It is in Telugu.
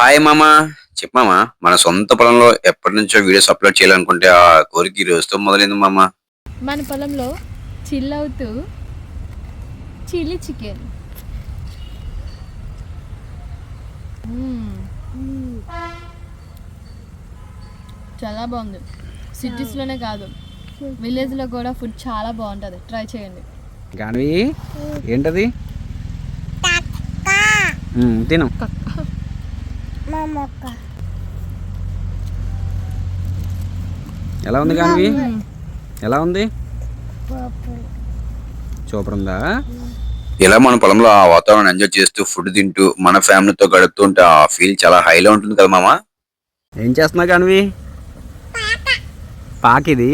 హాయ్ మామ. చెప్పమామా, మన సొంత పొలంలో ఎప్పటి నుంచో వీడియోస్ అప్లోడ్ చేయాలనుకుంటే ఆ కోరిక ఈ రోజుతో మొదలైంది మామ. మన పొలంలో చిల్ అవుతూ చిల్లీ చికెన్. చాలా బాగుంది. సిటీస్లోనే కాదు, విలేజ్లో కూడా ఫుడ్ చాలా బాగుంటుంది. ట్రై చేయండి. గాన్వి ఏంటది? తిను. ఎలా ఉంది గాన్వి? ఎలా ఉంది? సూపర్ ఉందా? ఇలా మన పొలంలో ఆ వాతావరణం ఎంజాయ్ చేస్తూ ఫుడ్ తింటూ మన ఫ్యామిలీతో గడుపుతూ ఉంటే ఆ ఫీల్ చాలా హైలో ఉంటుంది కదా మామ. ఏం చేస్తున్నావు గాన్వి? పాకిది